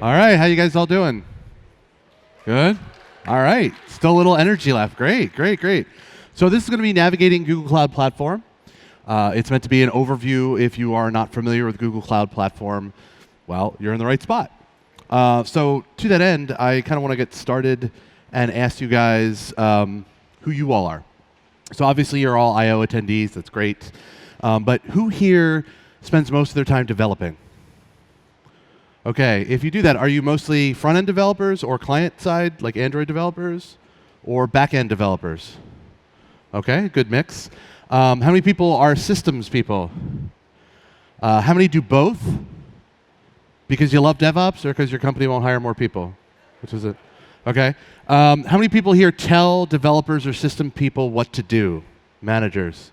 All right, how you guys all doing? Good? All right, still a little energy left. Great, great, great. So this is going to be navigating Google Cloud Platform. It's meant to be an overview. If you are not familiar with Google Cloud Platform, well, you're in the right spot. So to that end, I kind of want to get started and ask you guys who you all are. So obviously you're all I/O attendees. That's great. But who here spends most of their time developing? Okay, if you do that, are you mostly front-end developers or client-side, like Android developers, or back-end developers? Okay, good mix. How many people are systems people? How many do both? Because you love DevOps or because your company won't hire more people? Which is it? Okay. How many people here tell developers or system people what to do? Managers?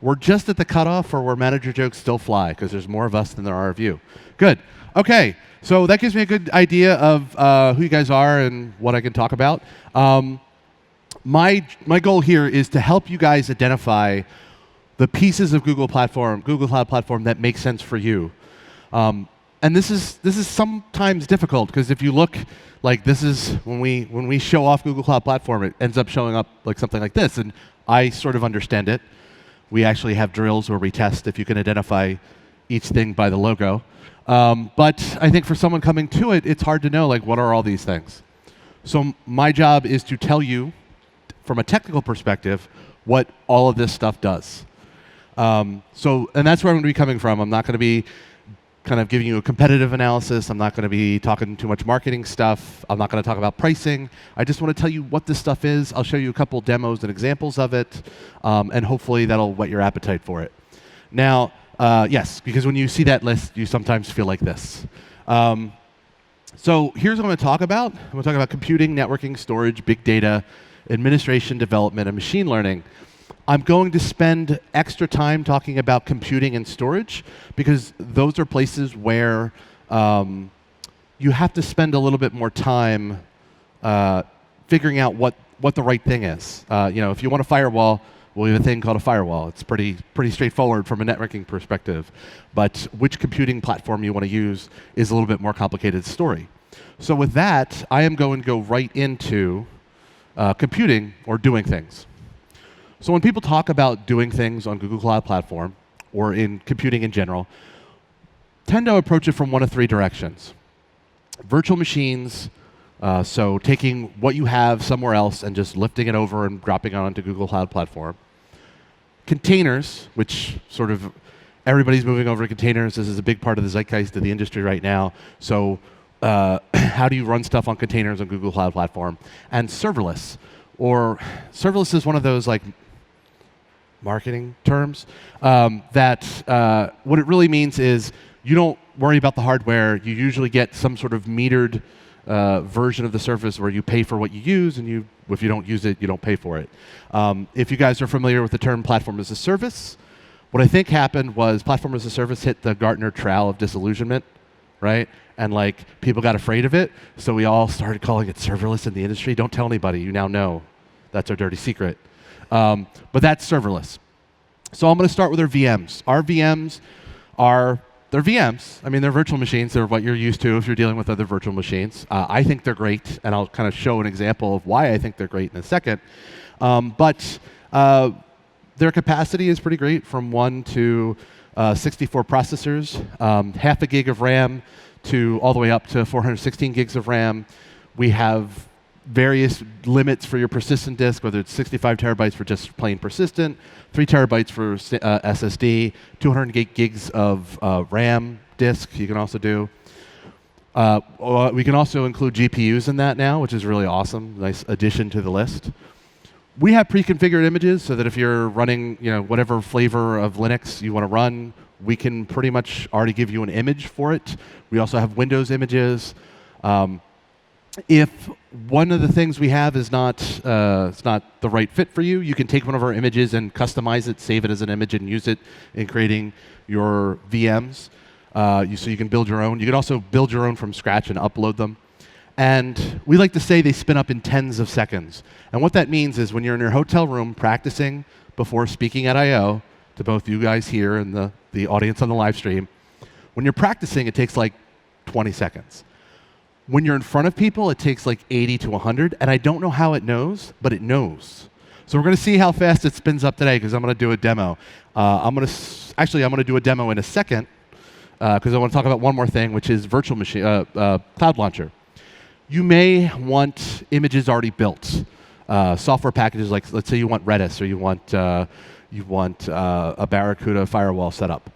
We're just at the cutoff or where manager jokes still fly because there's more of us than there are of you. Good. Okay. So that gives me a good idea of who you guys are and what I can talk about. My goal here is to help you guys identify the pieces of Google Cloud Platform that make sense for you. And this is sometimes difficult because if you look, like this is when we show off Google Cloud Platform, it ends up showing up like something like this, and I sort of understand it. We actually have drills where we test if you can identify each thing by the logo. But I think for someone coming to it, it's hard to know, like, what are all these things? So my job is to tell you, from a technical perspective, what all of this stuff does. And that's where I'm going to be coming from. I'm not going to be kind of giving you a competitive analysis. I'm not going to be talking too much marketing stuff. I'm not going to talk about pricing. I just want to tell you what this stuff is. I'll show you a couple demos and examples of it, and hopefully that'll whet your appetite for it. Now, yes, because when you see that list, you sometimes feel like this. So here's what I'm going to talk about. I'm going to talk about computing, networking, storage, big data, administration, development, and machine learning. I'm going to spend extra time talking about computing and storage because those are places where you have to spend a little bit more time figuring out what the right thing is. If you want a firewall, we have a thing called a firewall. It's pretty straightforward from a networking perspective. But which computing platform you want to use is a little bit more complicated story. So with that, I am going to go right into computing or doing things. So when people talk about doing things on Google Cloud Platform or in computing in general, tend to approach it from one of three directions. Virtual machines, so taking what you have somewhere else and just lifting it over and dropping it onto Google Cloud Platform. Containers, which sort of everybody's moving over to containers. This is a big part of the zeitgeist of the industry right now. So how do you run stuff on containers on Google Cloud Platform? And serverless. Or serverless is one of those like marketing terms that what it really means is you don't worry about the hardware. You usually get some sort of metered version of the service where you pay for what you use, and if you don't use it, you don't pay for it. If you guys are familiar with the term platform as a service, what I think happened was platform as a service hit the Gartner trowel of disillusionment, right? And like people got afraid of it, so we all started calling it serverless in the industry. Don't tell anybody, you now know. That's our dirty secret. But that's serverless. So I'm going to start with our VMs. Our VMs they're VMs. I mean, they're virtual machines. They're what you're used to if you're dealing with other virtual machines. I think they're great, and I'll kind of show an example of why I think they're great in a second. But their capacity is pretty great, from 1 to 64 processors, half a gig of RAM to all the way up to 416 gigs of RAM. We have various limits for your persistent disk, whether it's 65 terabytes for just plain persistent, 3 terabytes for SSD, 200 gigs of RAM disk you can also do. We can also include GPUs in that now, which is really awesome. Nice addition to the list. We have pre-configured images so that if you're running whatever flavor of Linux you want to run, we can pretty much already give you an image for it. We also have Windows images. If one of the things we have is it's not the right fit for you, you can take one of our images and customize it, save it as an image, and use it in creating your VMs. So you can build your own. You can also build your own from scratch and upload them. And we like to say they spin up in tens of seconds. And what that means is when you're in your hotel room practicing before speaking at I/O, to both you guys here and the audience on the live stream, when you're practicing, it takes like 20 seconds. When you're in front of people, it takes like 80 to 100, and I don't know how it knows, but it knows. So we're going to see how fast it spins up today, because I'm going to do a demo. I'm going to do a demo in a second, because I want to talk about one more thing, which is virtual machine, Cloud Launcher. You may want images already built, software packages like, let's say you want Redis, or you want a Barracuda firewall setup.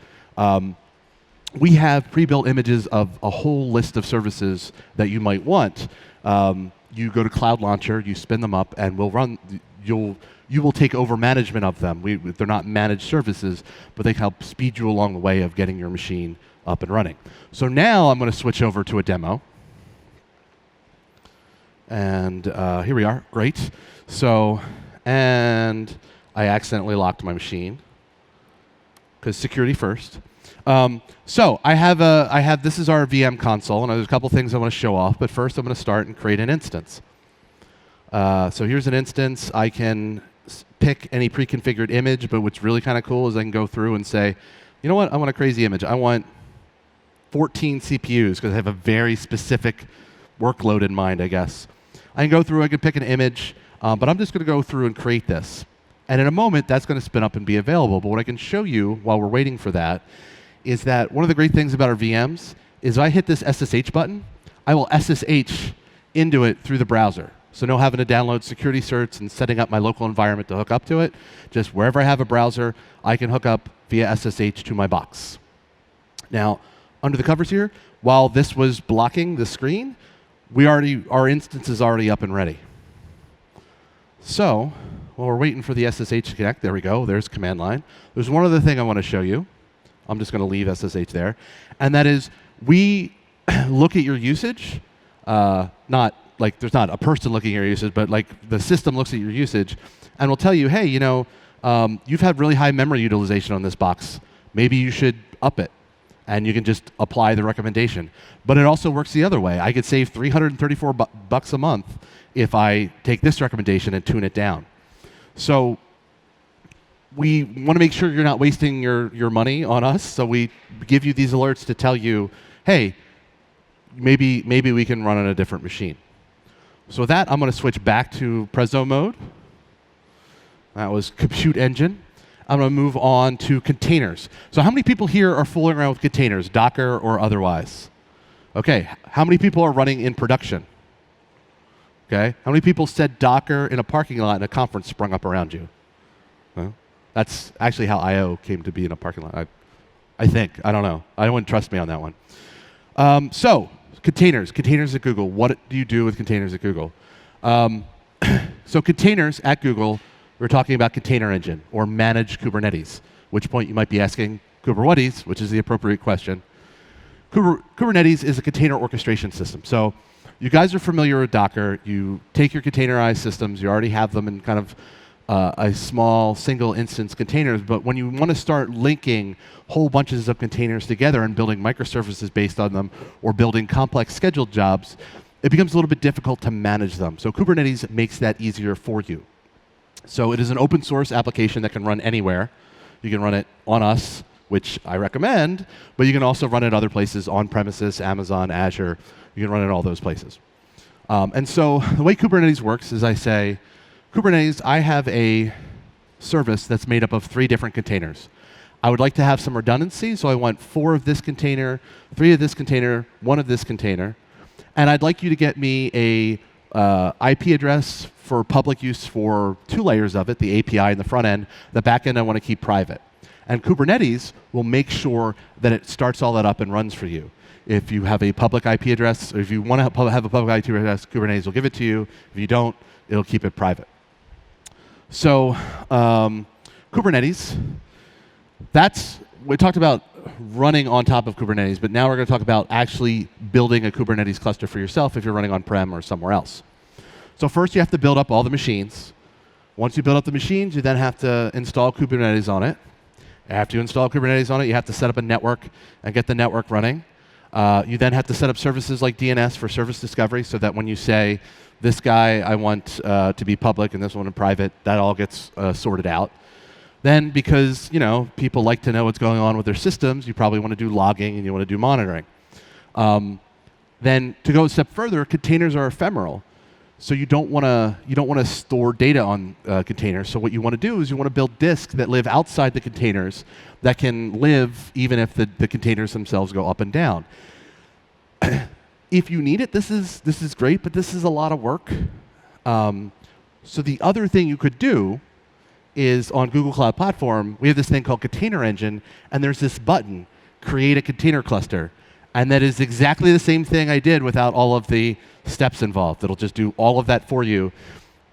We have pre-built images of a whole list of services that you might want. You go to Cloud Launcher, you spin them up, and we'll run. You will take over management of them. They're not managed services, but they help speed you along the way of getting your machine up and running. So now I'm going to switch over to a demo. And here we are. Great. So, and I accidentally locked my machine, because security first. So this is our VM console, and there's a couple things I want to show off. But first, I'm going to start and create an instance. So here's an instance. I can pick any pre-configured image, but what's really kind of cool is I can go through and say, you know what? I want a crazy image. I want 14 CPUs, because I have a very specific workload in mind, I guess. I can go through, I can pick an image, but I'm just going to go through and create this. And in a moment, that's going to spin up and be available. But what I can show you while we're waiting for that is that one of the great things about our VMs is if I hit this SSH button, I will SSH into it through the browser. So no having to download security certs and setting up my local environment to hook up to it. Just wherever I have a browser, I can hook up via SSH to my box. Now, under the covers here, while this was blocking the screen, our instance is already up and ready. So, while we're waiting for the SSH to connect, there we go, there's command line. There's one other thing I want to show you. I'm just going to leave SSH there. And that is, we look at your usage, not like there's not a person looking at your usage, but like the system looks at your usage, and will tell you, hey, you know, you've had really high memory utilization on this box. Maybe you should up it. And you can just apply the recommendation. But it also works the other way. I could save $334 a month if I take this recommendation and tune it down. So we want to make sure you're not wasting your money on us. So we give you these alerts to tell you, hey, maybe we can run on a different machine. So with that, I'm going to switch back to Presto mode. That was compute engine. I'm going to move on to containers. So how many people here are fooling around with containers, Docker or otherwise? OK, how many people are running in production? OK, how many people said Docker in a parking lot and a conference sprung up around you? Well, that's actually how I/O came to be in a parking lot. I think. I don't know. I wouldn't trust me on that one. So containers at Google. What do you do with containers at Google? So containers at Google, we're talking about container engine or managed Kubernetes, which point you might be asking Kubernetes, which is the appropriate question. Kubernetes is a container orchestration system. So you guys are familiar with Docker. You take your containerized systems. You already have them in kind of a small single instance containers. But when you want to start linking whole bunches of containers together and building microservices based on them or building complex scheduled jobs, it becomes a little bit difficult to manage them. So Kubernetes makes that easier for you. So it is an open source application that can run anywhere. You can run it on us, which I recommend, but you can also run it other places, on premises, Amazon, Azure. You can run it all those places. And so the way Kubernetes works is I say, Kubernetes, I have a service that's made up of 3 different containers. I would like to have some redundancy, so I want 4 of this container, 3 of this container, 1 of this container. And I'd like you to get me a IP address for public use for 2 layers of it, the API and the front end. The back end I want to keep private. And Kubernetes will make sure that it starts all that up and runs for you. If you have a public IP address, or if you want to have a public IP address, Kubernetes will give it to you. If you don't, it'll keep it private. So Kubernetes, we talked about running on top of Kubernetes, but now we're going to talk about actually building a Kubernetes cluster for yourself if you're running on-prem or somewhere else. So first you have to build up all the machines. Once you build up the machines, you then have to install Kubernetes on it. After you install Kubernetes on it, you have to set up a network and get the network running. You then have to set up services like DNS for service discovery so that when you say, this guy I want to be public and this one in private, that all gets sorted out. Then because people like to know what's going on with their systems, you probably want to do logging and you want to do monitoring. Then to go a step further, containers are ephemeral. So you don't want to store data on containers. So what you want to do is you want to build disks that live outside the containers that can live even if the containers themselves go up and down. If you need it, this is great, but this is a lot of work. So the other thing you could do is on Google Cloud Platform, we have this thing called Container Engine, and there's this button, create a container cluster. And that is exactly the same thing I did without all of the steps involved. It'll just do all of that for you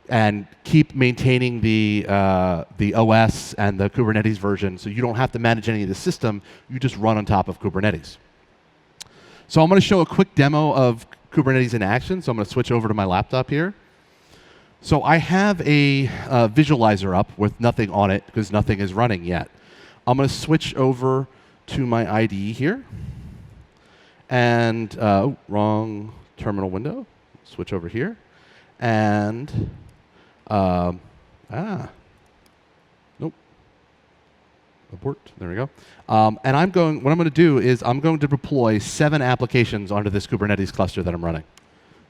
and keep maintaining the OS and the Kubernetes version, so you don't have to manage any of the system. You just run on top of Kubernetes. So I'm going to show a quick demo of Kubernetes in action. So I'm going to switch over to my laptop here. So I have a visualizer up with nothing on it because nothing is running yet. I'm going to switch over to my IDE here. And, wrong terminal window. Switch over here. And, nope. Abort. There we go. And what I'm going to do is I'm going to deploy 7 applications onto this Kubernetes cluster that I'm running.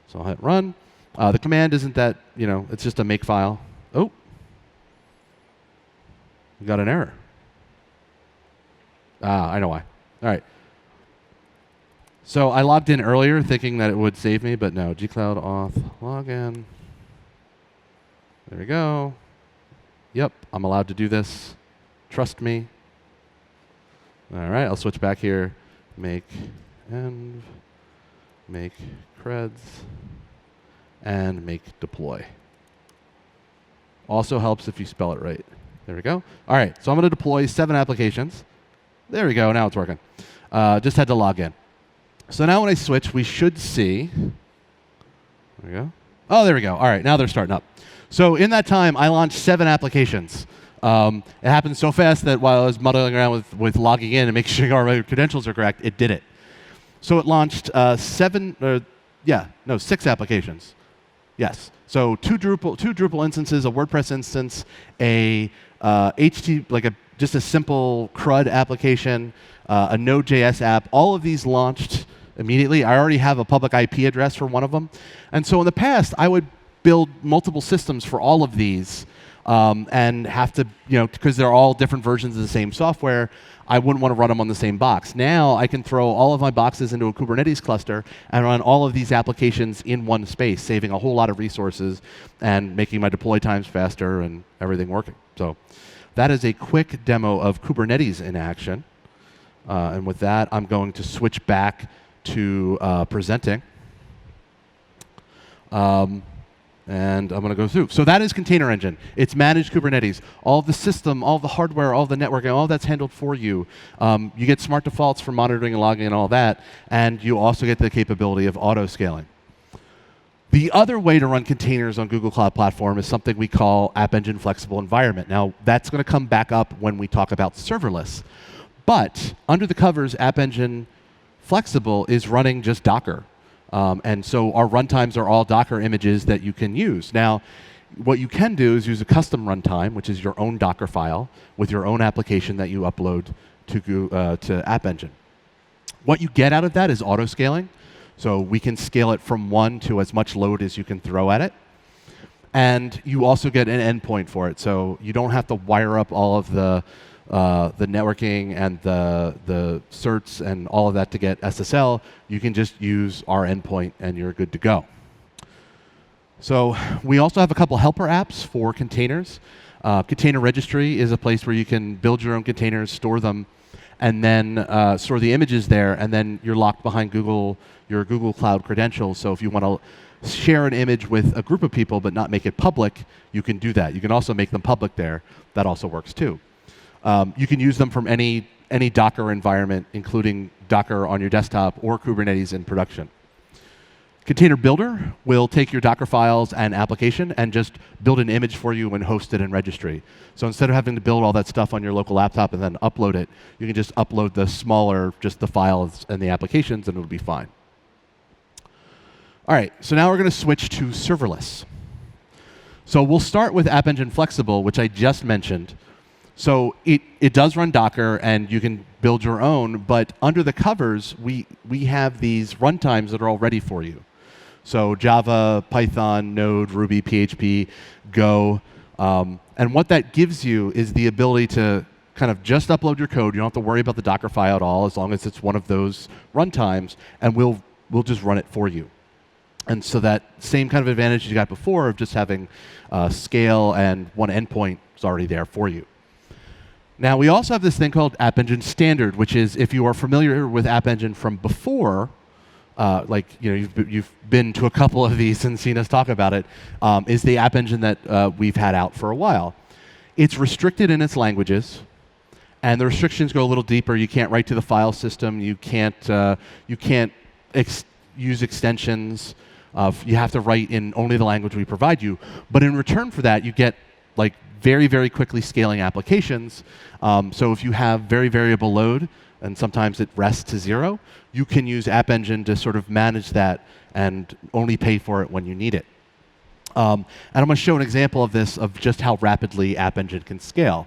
So I'll hit run. The command isn't that, it's just a make file. Oh. We got an error. I know why. All right. So I logged in earlier thinking that it would save me, but no. Gcloud auth login. There we go. Yep, I'm allowed to do this. Trust me. All right, I'll switch back here. Make env, make creds, and make deploy. Also helps if you spell it right. There we go. All right, so I'm going to deploy 7 applications. There we go. Now it's working. Just had to log in. So now when I switch, we should see. There we go. Oh, there we go. All right, now they're starting up. So in that time, I launched 7 applications. It happened so fast that while I was muddling around with logging in and making sure all my credentials are correct, it did it. So it launched 6 applications. Yes. So two Drupal instances, a WordPress instance, just a simple CRUD application, a Node.js app. All of these launched immediately. I already have a public IP address for one of them. And so in the past, I would build multiple systems for all of these and have to, because they're all different versions of the same software, I wouldn't want to run them on the same box. Now I can throw all of my boxes into a Kubernetes cluster and run all of these applications in one space, saving a whole lot of resources and making my deploy times faster and everything working. So that is a quick demo of Kubernetes in action. And with that, I'm going to switch back to presenting. And I'm going to go through. So that is Container Engine. It's managed Kubernetes. All of the system, all of the hardware, all of the networking, all of that's handled for you. You get smart defaults for monitoring and logging and all that. And you also get the capability of auto-scaling. The other way to run containers on Google Cloud Platform is something we call App Engine Flexible Environment. Now, that's going to come back up when we talk about serverless. But under the covers, App Engine Flexible is running just Docker. And so our runtimes are all Docker images that you can use. Now, what you can do is use a custom runtime, which is your own Docker file with your own application that you upload to App Engine. What you get out of that is auto-scaling. So we can scale it from 1 to as much load as you can throw at it. And you also get an endpoint for it. So you don't have to wire up all of the networking and the certs and all of that to get SSL. You can just use our endpoint and you're good to go. So we also have a couple helper apps for containers. Container Registry is a place where you can build your own containers, store them, and then store the images there, and then you're locked behind your Google Cloud credentials. So if you want to share an image with a group of people but not make it public, you can do that. You can also make them public there. That also works too. You can use them from any Docker environment, including Docker on your desktop or Kubernetes in production. Container Builder will take your Docker files and application and just build an image for you and host it in registry. So instead of having to build all that stuff on your local laptop and then upload it, you can just upload just the files and the applications, and it'll be fine. All right, so now we're going to switch to serverless. So we'll start with App Engine Flexible, which I just mentioned. So it does run Docker, and you can build your own, but under the covers, we have these runtimes that are all ready for you. So Java, Python, Node, Ruby, PHP, Go. And what that gives you is the ability to kind of just upload your code. You don't have to worry about the Docker file at all, as long as it's one of those runtimes, and we'll just run it for you. And so that same kind of advantage you got before of just having scale and one endpoint is already there for you. Now, we also have this thing called App Engine Standard, which is, if you are familiar with App Engine from before, like you've been to a couple of these and seen us talk about it, is the App Engine that we've had out for a while. It's restricted in its languages, and the restrictions go a little deeper. You can't write to the file system. You can't use extensions. You have to write in only the language we provide you. But in return for that, you get like very, very quickly scaling applications. So if you have very variable load, and sometimes it rests to 0, you can use App Engine to sort of manage that and only pay for it when you need it. And I'm going to show an example of this, of just how rapidly App Engine can scale.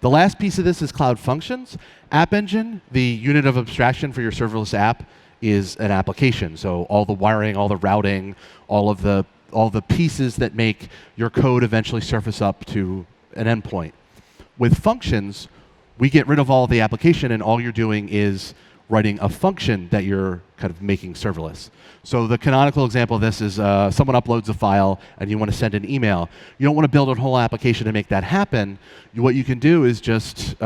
The last piece of this is Cloud Functions. App Engine, the unit of abstraction for your serverless app, is an application. So all the wiring, all the routing, all the pieces that make your code eventually surface up to an endpoint. With functions, we get rid of all the application, and all you're doing is writing a function that you're kind of making serverless. So the canonical example of this is someone uploads a file and you want to send an email. You don't want to build a whole application to make that happen. What you can do is just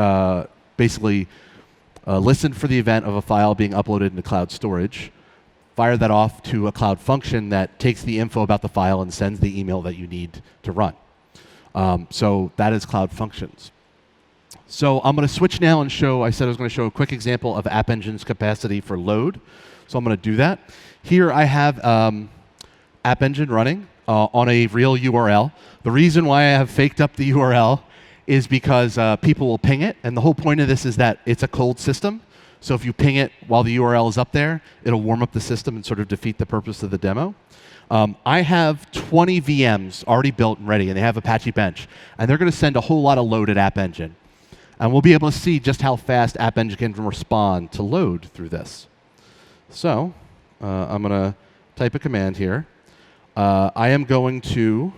basically listen for the event of a file being uploaded into cloud storage, fire that off to a cloud function that takes the info about the file and sends the email that you need to run. So that is Cloud Functions. So I'm going to switch now and show, I said I was going to show a quick example of App Engine's capacity for load. So I'm going to do that. Here I have App Engine running on a real URL. The reason why I have faked up the URL is because people will ping it. And the whole point of this is that it's a cold system. So if you ping it while the URL is up there, it'll warm up the system and sort of defeat the purpose of the demo. I have 20 VMs already built and ready, and they have Apache Bench. And they're going to send a whole lot of load at App Engine. And we'll be able to see just how fast App Engine can respond to load through this. So I'm going to type a command here. I am going to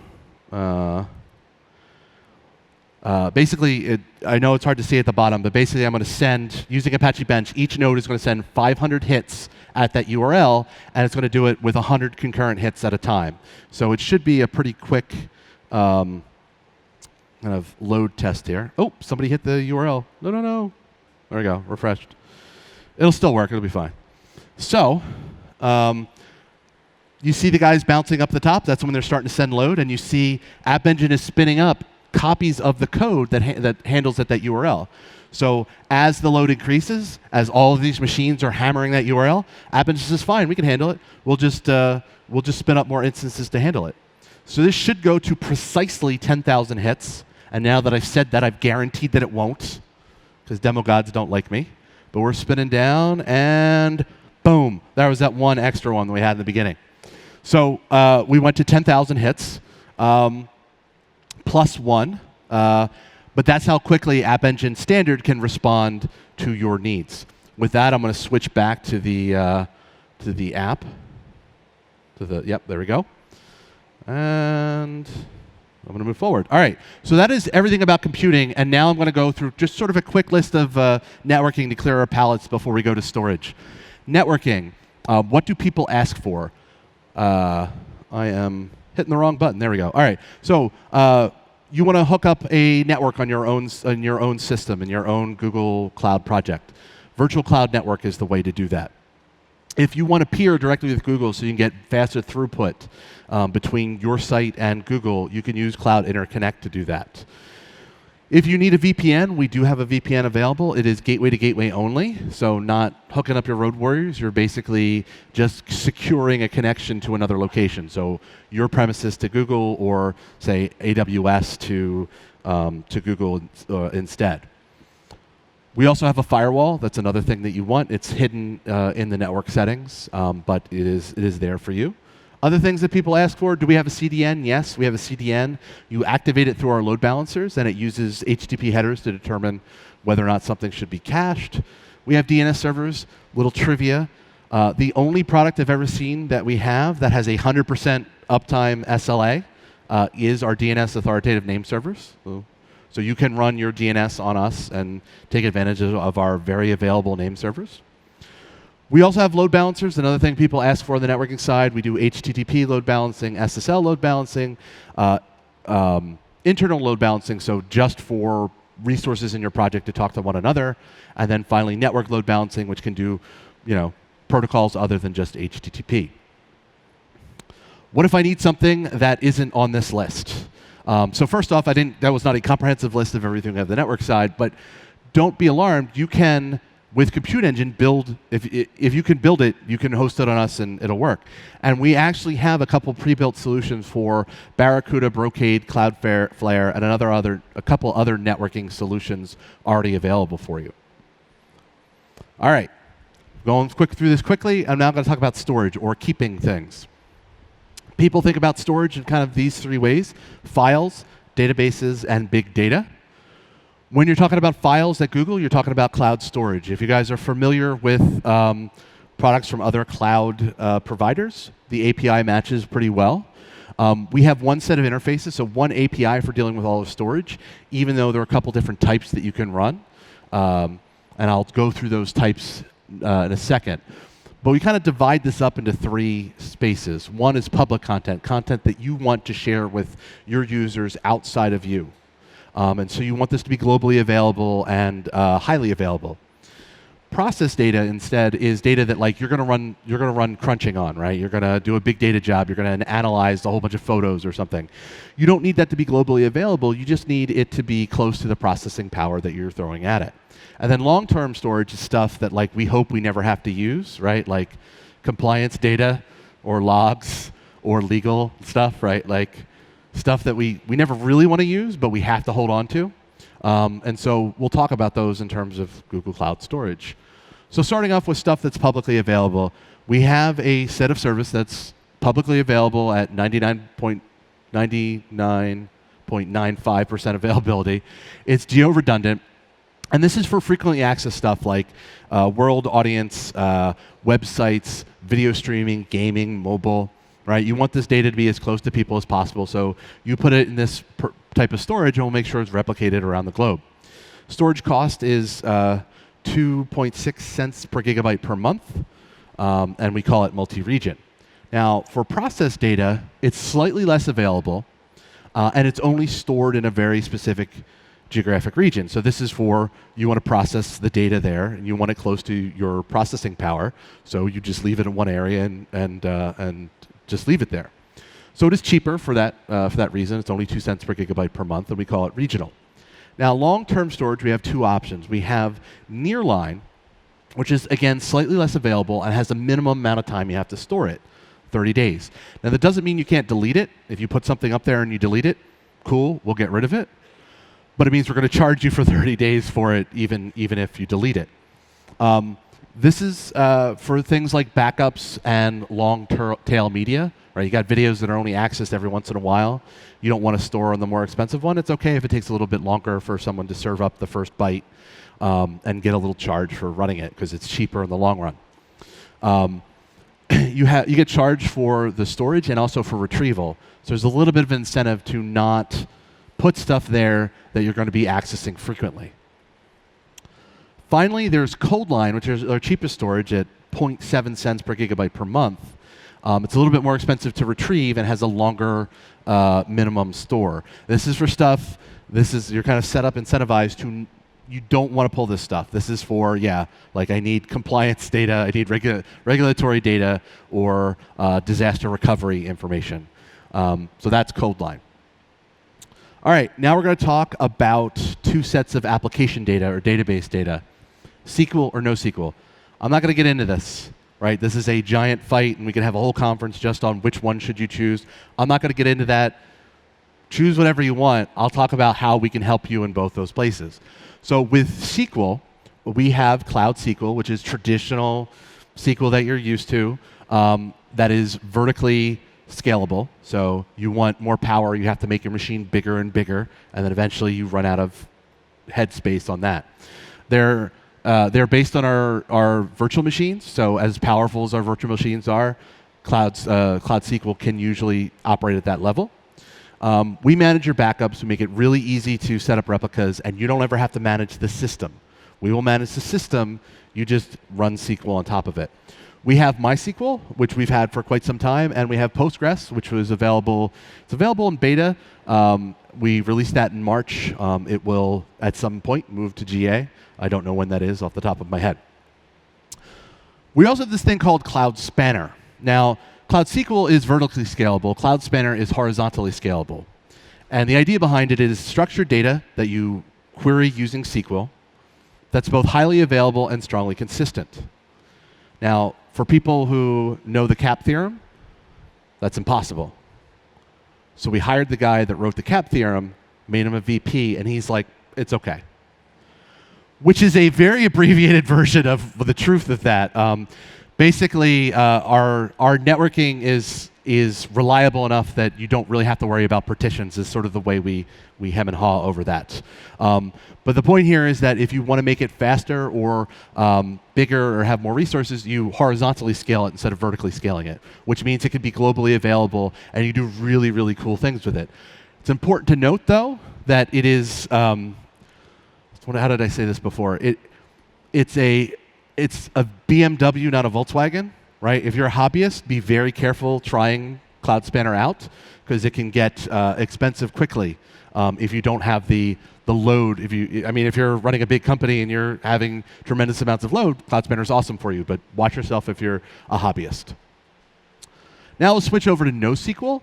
basically, I know it's hard to see at the bottom, but basically I'm going to send, using Apache Bench, each node is going to send 500 hits at that URL, and it's going to do it with 100 concurrent hits at a time. So it should be a pretty quick kind of load test here. Oh, somebody hit the URL. No. There we go, refreshed. It'll still work, it'll be fine. So, you see the guys bouncing up the top, that's when they're starting to send load, and you see App Engine is spinning up copies of the code that handles at that URL. So as the load increases, as all of these machines are hammering that URL, App Engine says, fine, we can handle it. We'll just spin up more instances to handle it. So this should go to precisely 10,000 hits. And now that I've said that, I've guaranteed that it won't, because demo gods don't like me. But we're spinning down, and boom, there was that one extra one that we had in the beginning. So we went to 10,000 hits, plus 1. But that's how quickly App Engine Standard can respond to your needs. With that, I'm going to switch back to the app. Yep, there we go. And I'm going to move forward. All right, so that is everything about computing, and now I'm going to go through just sort of a quick list of networking to clear our palettes before we go to storage. Networking, what do people ask for? I am hitting the wrong button. There we go. All right, so you want to hook up a network on your own system, in your own Google Cloud project. Virtual Cloud Network is the way to do that. If you want to peer directly with Google so you can get faster throughput between your site and Google, you can use Cloud Interconnect to do that. If you need a VPN, we do have a VPN available. It is gateway to gateway only, so not hooking up your road warriors. You're basically just securing a connection to another location. So your premises to Google, or say AWS to Google instead. We also have a firewall. That's another thing that you want. It's hidden in the network settings, but it is there for you. Other things that people ask for, do we have a CDN? Yes, we have a CDN. You activate it through our load balancers, and it uses HTTP headers to determine whether or not something should be cached. We have DNS servers. Little trivia. The only product I've ever seen that we have that has a 100% uptime SLA is our DNS authoritative name servers. So you can run your DNS on us and take advantage of our very available name servers. We also have load balancers. Another thing people ask for on the networking side, we do HTTP load balancing, SSL load balancing, internal load balancing, so just for resources in your project to talk to one another, and then finally network load balancing, which can do, protocols other than just HTTP. What if I need something that isn't on this list? So first off, that was not a comprehensive list of everything on the network side, but don't be alarmed. You can, with Compute Engine, build, if you can build it, you can host it on us and it'll work. And we actually have a couple pre-built solutions for Barracuda, Brocade, Cloudflare, and a couple other networking solutions already available for you. All right, going through this quickly, I'm now going to talk about storage or keeping things. People think about storage in kind of these three ways: files, databases, and big data. When you're talking about files at Google, you're talking about cloud storage. If you guys are familiar with products from other cloud providers, the API matches pretty well. We have one set of interfaces, so one API for dealing with all of storage, even though there are a couple different types that you can run. And I'll go through those types in a second. But we kind of divide this up into three spaces. One is public content, content that you want to share with your users outside of you. And so you want this to be globally available and highly available. Process data instead is data that you're going to run crunching on, right? You're going to do a big data job. You're going to analyze a whole bunch of photos or something. You don't need that to be globally available. You just need it to be close to the processing power that you're throwing at it. And then long-term storage is stuff that we hope we never have to use, right? Like compliance data or logs or legal stuff, right? Stuff that we never really want to use, but we have to hold on to. And so we'll talk about those in terms of Google Cloud Storage. So starting off with stuff that's publicly available, we have a set of service that's publicly available at 99.95% availability. It's geo-redundant. And this is for frequently accessed stuff like world audience, websites, video streaming, gaming, mobile. Right? You want this data to be as close to people as possible, so you put it in this type of storage, and we'll make sure it's replicated around the globe. Storage cost is 2.6 cents per gigabyte per month, and we call it multi-region. Now, for process data, it's slightly less available, and it's only stored in a very specific geographic region. So this is for, you want to process the data there, and you want it close to your processing power, so you just leave it in one area and just leave it there. So it is cheaper for that reason. It's only 2 cents per gigabyte per month, and we call it regional. Now, long-term storage, we have two options. We have nearline, which is, again, slightly less available and has a minimum amount of time you have to store it, 30 days. Now, that doesn't mean you can't delete it. If you put something up there and you delete it, cool, we'll get rid of it. But it means we're going to charge you for 30 days for it, even if you delete it. This is for things like backups and long-tail media. Right? You got videos that are only accessed every once in a while. You don't want to store on the more expensive one. It's okay if it takes a little bit longer for someone to serve up the first byte and get a little charge for running it, because it's cheaper in the long run. You get charged for the storage and also for retrieval. So there's a little bit of incentive to not put stuff there that you're going to be accessing frequently. Finally, there's ColdLine, which is our cheapest storage at 0.7 cents per gigabyte per month. It's a little bit more expensive to retrieve and has a longer minimum store. This is for stuff, you're kind of set up, incentivized to, you don't want to pull this stuff. This is for, I need compliance data, I need regulatory data, or disaster recovery information. So that's ColdLine. All right, now we're going to talk about two sets of application data or database data, SQL or NoSQL. I'm not going to get into this. Right? This is a giant fight, and we could have a whole conference just on which one should you choose. I'm not going to get into that. Choose whatever you want. I'll talk about how we can help you in both those places. So with SQL, we have Cloud SQL, which is traditional SQL that you're used to, that is vertically scalable. So you want more power, you have to make your machine bigger and bigger, and then eventually you run out of head space on that. They're based on our virtual machines. So as powerful as our virtual machines are, Cloud SQL can usually operate at that level. We manage your backups. We make it really easy to set up replicas, and you don't ever have to manage the system. We will manage the system. You just run SQL on top of it. We have MySQL, which we've had for quite some time, and we have Postgres, which was available. It's available in beta. We released that in March. It will, at some point, move to GA. I don't know when that is off the top of my head. We also have this thing called Cloud Spanner. Now, Cloud SQL is vertically scalable. Cloud Spanner is horizontally scalable. And the idea behind it is structured data that you query using SQL that's both highly available and strongly consistent. Now, for people who know the CAP theorem, that's impossible. So we hired the guy that wrote the CAP theorem, made him a VP, and he's like, it's OK. Which is a very abbreviated version of the truth of that. Basically, our networking is reliable enough that you don't really have to worry about partitions, is sort of the way we hem and haw over that. But the point here is that if you want to make it faster or bigger or have more resources, you horizontally scale it instead of vertically scaling it, which means it can be globally available, and you do really, really cool things with it. It's important to note, though, that it is, how did I say this before? It's a BMW, not a Volkswagen, right? If you're a hobbyist, be very careful trying Cloud Spanner out, because it can get expensive quickly if you don't have the load. If you're running a big company and you're having tremendous amounts of load, Cloud Spanner is awesome for you, but watch yourself if you're a hobbyist. Now we'll switch over to NoSQL.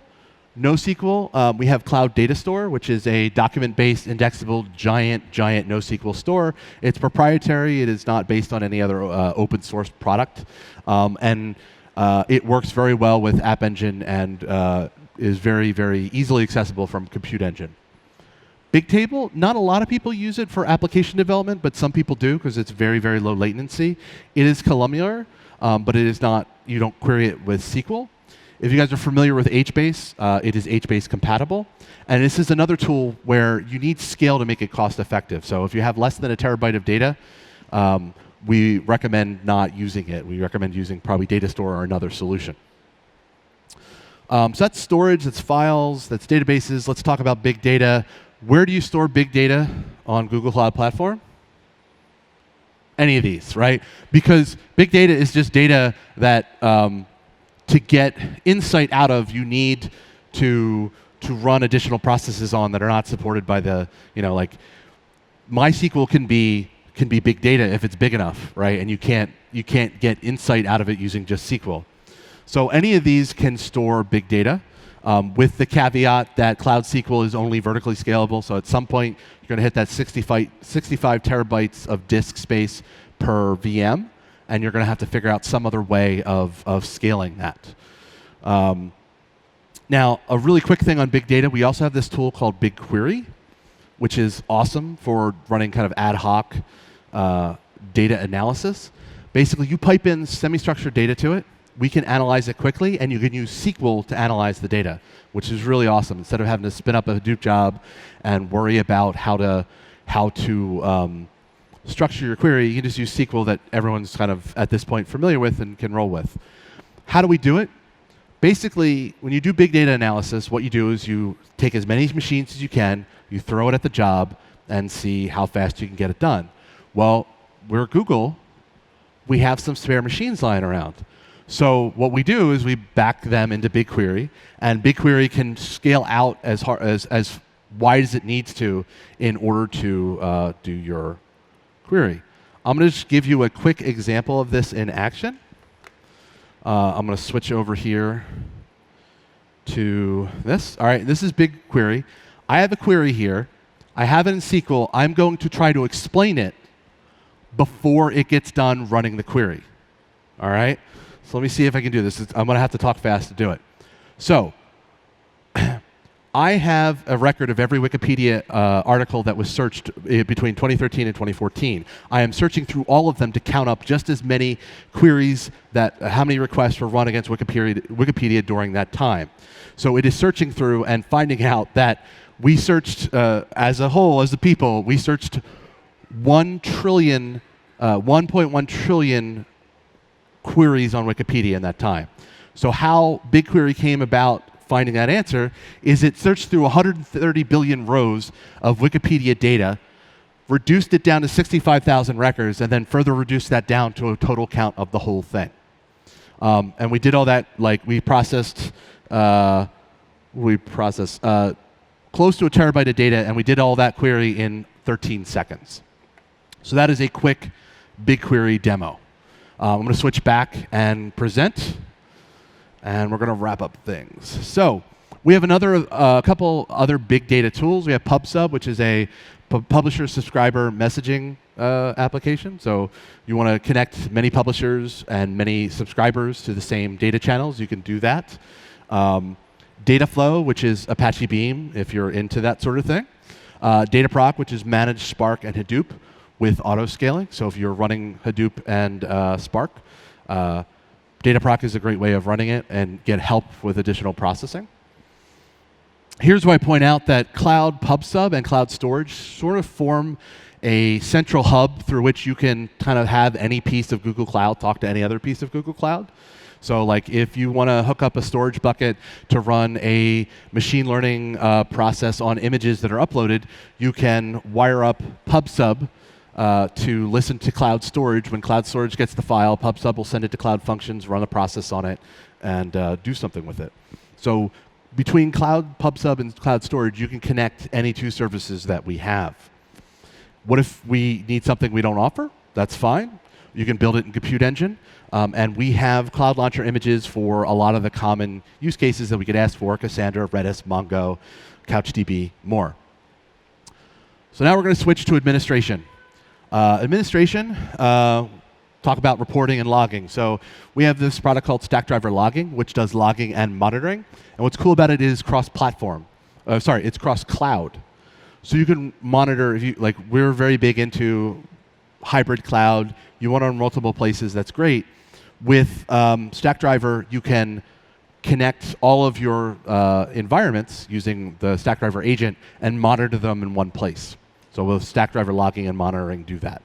NoSQL, we have Cloud Data Store, which is a document-based, indexable, giant NoSQL store. It's proprietary. It is not based on any other open source product. And it works very well with App Engine and is very, very easily accessible from Compute Engine. Bigtable, not a lot of people use it for application development, but some people do because it's very, very low latency. It is columnar, but it is not, you don't query it with SQL. If you guys are familiar with HBase, it is HBase compatible. And this is another tool where you need scale to make it cost effective. So if you have less than a terabyte of data, we recommend not using it. We recommend using probably Data Store or another solution. So that's storage, that's files, that's databases. Let's talk about big data. Where do you store big data on Google Cloud Platform? Any of these, right? Because big data is just data that to get insight out of, you need to run additional processes on that are not supported by the, like MySQL can be big data if it's big enough, right? And you can't get insight out of it using just SQL. So any of these can store big data with the caveat that Cloud SQL is only vertically scalable. So at some point, you're going to hit that 65 terabytes of disk space per VM. And you're going to have to figure out some other way of scaling that. Now, a really quick thing on big data, we also have this tool called BigQuery, which is awesome for running kind of ad hoc data analysis. Basically, you pipe in semi-structured data to it. We can analyze it quickly, and you can use SQL to analyze the data, which is really awesome. Instead of having to spin up a Hadoop job and worry about how to structure your query, you can just use SQL that everyone's kind of, at this point, familiar with and can roll with. How do we do it? Basically, when you do big data analysis, what you do is you take as many machines as you can, you throw it at the job, and see how fast you can get it done. Well, we're Google. We have some spare machines lying around. So what we do is we back them into BigQuery, and BigQuery can scale out as wide as it needs to in order to do your query. I'm going to just give you a quick example of this in action. I'm going to switch over here to this. All right, this is BigQuery. I have a query here. I have it in SQL. I'm going to try to explain it before it gets done running the query. All right? So let me see if I can do this. I'm going to have to talk fast to do it. So I have a record of every Wikipedia article that was searched between 2013 and 2014. I am searching through all of them to count up just as many queries how many requests were run against Wikipedia during that time. So it is searching through and finding out that we searched, as a whole, as a people, we searched 1.1 trillion queries on Wikipedia in that time. So how BigQuery came about finding that answer is it searched through 130 billion rows of Wikipedia data, reduced it down to 65,000 records, and then further reduced that down to a total count of the whole thing. And we did all that, like we processed close to a terabyte of data, and we did all that query in 13 seconds. So that is a quick BigQuery demo. I'm going to switch back and present, and we're going to wrap up things. So we have a couple other big data tools. We have PubSub, which is a publisher-subscriber messaging application. So you want to connect many publishers and many subscribers to the same data channels. You can do that. Dataflow, which is Apache Beam, if you're into that sort of thing. Dataproc, which is managed Spark and Hadoop with auto-scaling. So if you're running Hadoop and Spark, Dataproc is a great way of running it and get help with additional processing. Here's where I point out that Cloud PubSub and Cloud Storage sort of form a central hub through which you can kind of have any piece of Google Cloud talk to any other piece of Google Cloud. So like if you want to hook up a storage bucket to run a machine learning process on images that are uploaded, you can wire up PubSub to listen to Cloud Storage. When Cloud Storage gets the file, PubSub will send it to Cloud Functions, run a process on it, and do something with it. So between Cloud PubSub and Cloud Storage, you can connect any two services that we have. What if we need something we don't offer? That's fine. You can build it in Compute Engine. And we have Cloud Launcher images for a lot of the common use cases that we could ask for: Cassandra, Redis, Mongo, CouchDB, more. So now we're going to switch to administration. Talk about reporting and logging. So we have this product called Stackdriver Logging, which does logging and monitoring. And what's cool about it is cross-platform. It's cross-cloud. So you can monitor, we're very big into hybrid cloud. You want to run multiple places, that's great. With Stackdriver, you can connect all of your environments using the Stackdriver agent and monitor them in one place. So with Stackdriver logging and monitoring, do that.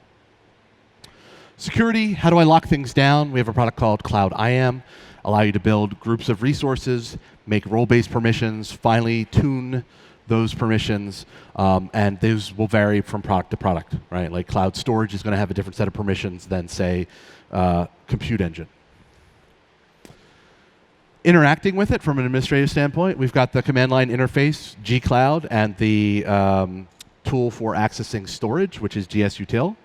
Security, how do I lock things down? We have a product called Cloud IAM, allow you to build groups of resources, make role-based permissions, finally tune those permissions, and those will vary from product to product, right? Like Cloud Storage is going to have a different set of permissions than, say, Compute Engine. Interacting with it from an administrative standpoint, we've got the command line interface, gcloud, and the tool for accessing storage, which is gsutil.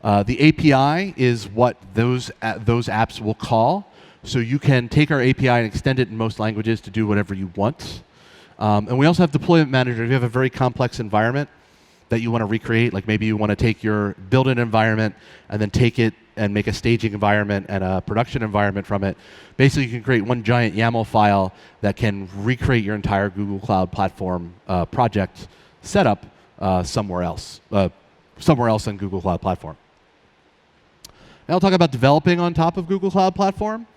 The API is what those apps will call. So you can take our API and extend it in most languages to do whatever you want. And we also have deployment manager. If you have a very complex environment that you want to recreate, like maybe you want to take your build-in environment and then take it and make a staging environment and a production environment from it. Basically, you can create one giant YAML file that can recreate your entire Google Cloud Platform project setup somewhere else in Google Cloud Platform. Now I'll talk about developing on top of Google Cloud Platform.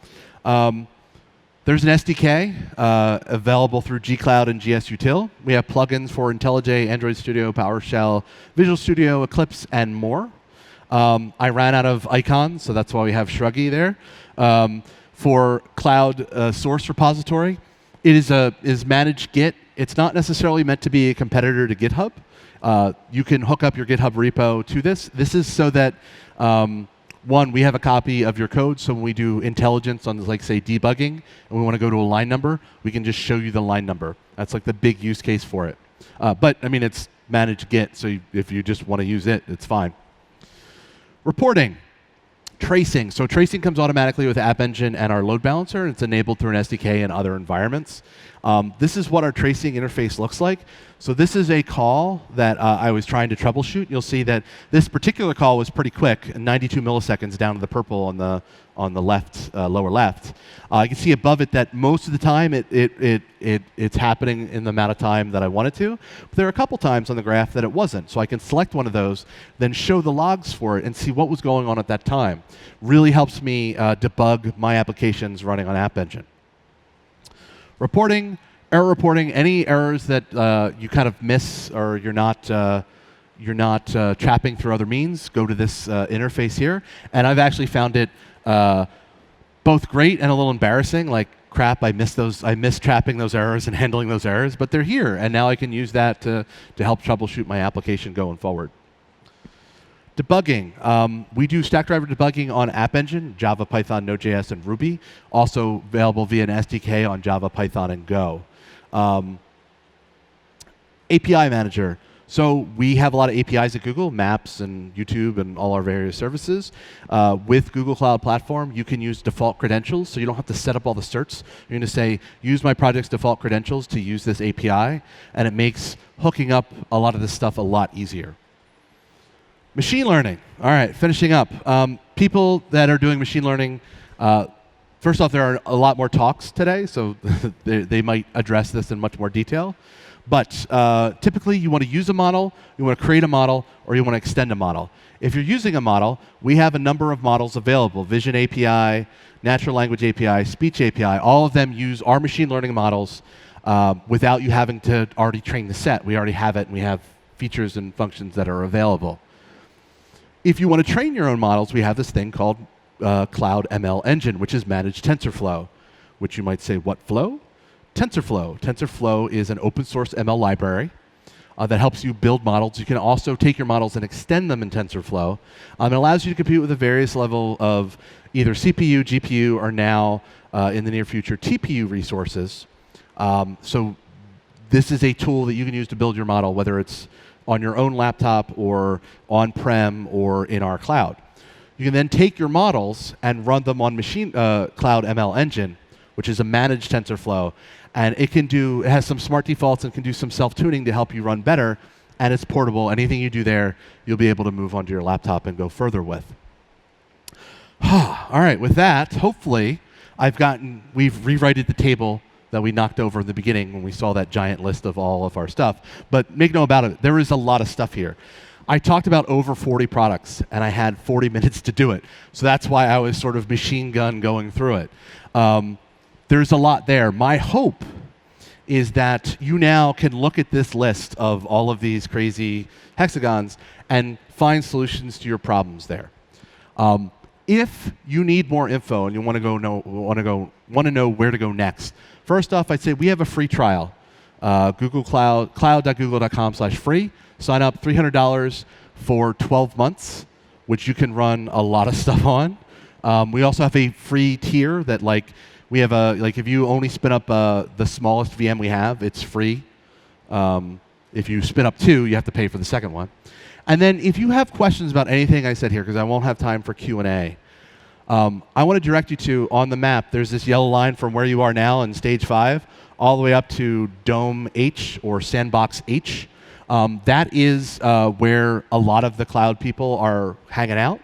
There's an SDK available through gcloud and gsutil. We have plugins for IntelliJ, Android Studio, PowerShell, Visual Studio, Eclipse, and more. I ran out of icons, so that's why we have Shruggy there. For Cloud Source Repository, it is managed Git. It's not necessarily meant to be a competitor to GitHub. You can hook up your GitHub repo to this. This is so that one, we have a copy of your code, so when we do intelligence on, like, say, debugging, and we want to go to a line number, we can just show you the line number. That's like the big use case for it. But, I mean, it's managed Git, so if you just want to use it, it's fine. Reporting. Tracing. So tracing comes automatically with App Engine and our load balancer. It's enabled through an SDK and other environments. This is what our tracing interface looks like. So this is a call that I was trying to troubleshoot. You'll see that this particular call was pretty quick, 92 milliseconds down to the purple on the left, lower left. You can see above it that most of the time it's happening in the amount of time that I want it to. But there are a couple times on the graph that it wasn't. So I can select one of those, then show the logs for it and see what was going on at that time. Really helps me debug my applications running on App Engine. Reporting, error reporting, any errors that you kind of miss or you're not trapping through other means, go to this interface here. And I've actually found it both great and a little embarrassing. Like, crap, I missed trapping those errors and handling those errors, but they're here. And now I can use that to help troubleshoot my application going forward. Debugging. We do stack driver debugging on App Engine, Java, Python, Node.js, and Ruby. Also available via an SDK on Java, Python, and Go. API Manager. So we have a lot of APIs at Google, Maps and YouTube and all our various services. With Google Cloud Platform, you can use default credentials, so you don't have to set up all the certs. You're going to say, use my project's default credentials to use this API, and it makes hooking up a lot of this stuff a lot easier. Machine learning. All right, finishing up. People that are doing machine learning, first off, there are a lot more talks today, so they might address this in much more detail. But typically, you want to use a model, you want to create a model, or you want to extend a model. If you're using a model, we have a number of models available. Vision API, Natural Language API, Speech API, all of them use our machine learning models without you having to already train the set. We already have it, and we have features and functions that are available. If you want to train your own models, we have this thing called Cloud ML Engine, which is managed TensorFlow, which you might say, what flow? TensorFlow. TensorFlow is an open source ML library that helps you build models. You can also take your models and extend them in TensorFlow. It allows you to compute with a various level of either CPU, GPU, or now, in the near future, TPU resources. So this is a tool that you can use to build your model, whether it's on your own laptop or on-prem or in our cloud. You can then take your models and run them on Cloud ML Engine, which is a managed TensorFlow. And it has some smart defaults and can do some self-tuning to help you run better. And it's portable. Anything you do there, you'll be able to move onto your laptop and go further with. All right, with that, hopefully, we've rewrited the table that we knocked over in the beginning when we saw that giant list of all of our stuff. But make no about it, there is a lot of stuff here. I talked about over 40 products, and I had 40 minutes to do it. So that's why I was sort of machine gun going through it. There's a lot there. My hope is that you now can look at this list of all of these crazy hexagons and find solutions to your problems there. If you need more info and you want to know where to go next, first off, I'd say we have a free trial. Google cloud.google.com/free. Sign up, $300 for 12 months, which you can run a lot of stuff on. We also have a free tier that we have if you only spin up the smallest VM we have, it's free. If you spin up 2, you have to pay for the second one. And then if you have questions about anything I said here, because I won't have time for Q&A, I want to direct you to, on the map, there's this yellow line from where you are now in stage 5 all the way up to Dome H or Sandbox H. That is where a lot of the cloud people are hanging out.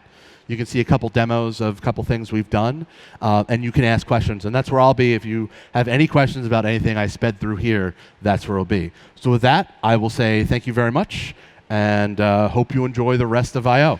You can see a couple demos of a couple things we've done, and you can ask questions. And that's where I'll be. If you have any questions about anything I sped through here, that's where I'll be. So with that, I will say thank you very much, and hope you enjoy the rest of I/O.